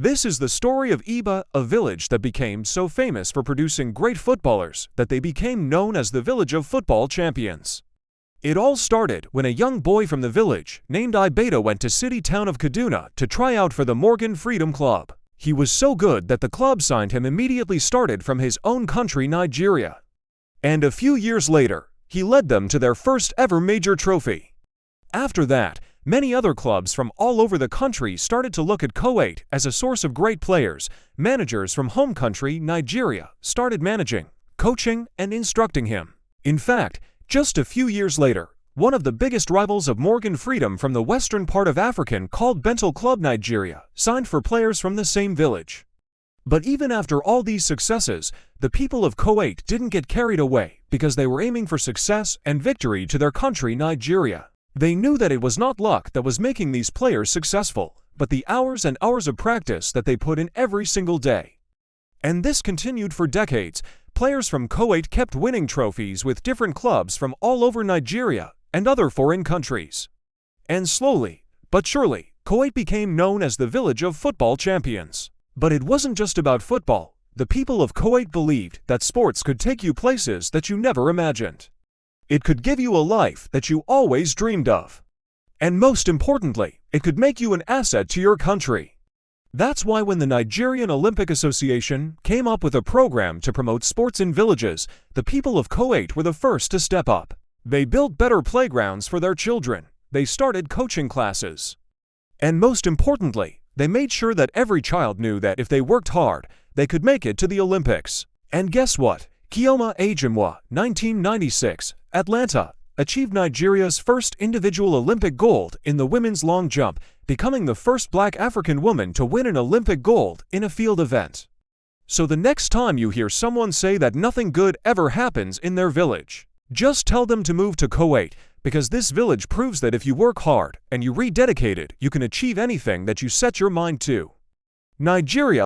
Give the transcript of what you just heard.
This is the story of Iba, a village that became so famous for producing great footballers that they became known as the Village of Football Champions. It all started when a young boy from the village named Ibeta went to city town of Kaduna to try out for the Morgan Freedom Club. He was so good that the club signed him immediately started from his own country, Nigeria. And a few years later, he led them to their first ever major trophy. After that, many other clubs from all over the country started to look at Kuwait as a source of great players. Managers from home country, Nigeria, started managing, coaching, and instructing him. In fact, just a few years later, one of the biggest rivals of Morgan Freedom from the western part of Africa called Bentel Club Nigeria signed for players from the same village. But even after all these successes, the people of Kuwait didn't get carried away because they were aiming for success and victory to their country, Nigeria. They knew that it was not luck that was making these players successful, but the hours and hours of practice that they put in every single day. And this continued for decades. Players from Kuwait kept winning trophies with different clubs from all over Nigeria and other foreign countries. And slowly, but surely, Kuwait became known as the Village of Football Champions. But it wasn't just about football. The people of Kuwait believed that sports could take you places that you never imagined. It could give you a life that you always dreamed of. And most importantly, it could make you an asset to your country. That's why when the Nigerian Olympic Association came up with a program to promote sports in villages, the people of Kuwait were the first to step up. They built better playgrounds for their children. They started coaching classes. And most importantly, they made sure that every child knew that if they worked hard, they could make it to the Olympics. And guess what? Chioma Ajimwa, 1996, Atlanta, achieved Nigeria's first individual Olympic gold in the women's long jump, becoming the first Black African woman to win an Olympic gold in a field event. So the next time you hear someone say that nothing good ever happens in their village, just tell them to move to Kuwait, because this village proves that if you work hard and you rededicate it, you can achieve anything that you set your mind to. Nigeria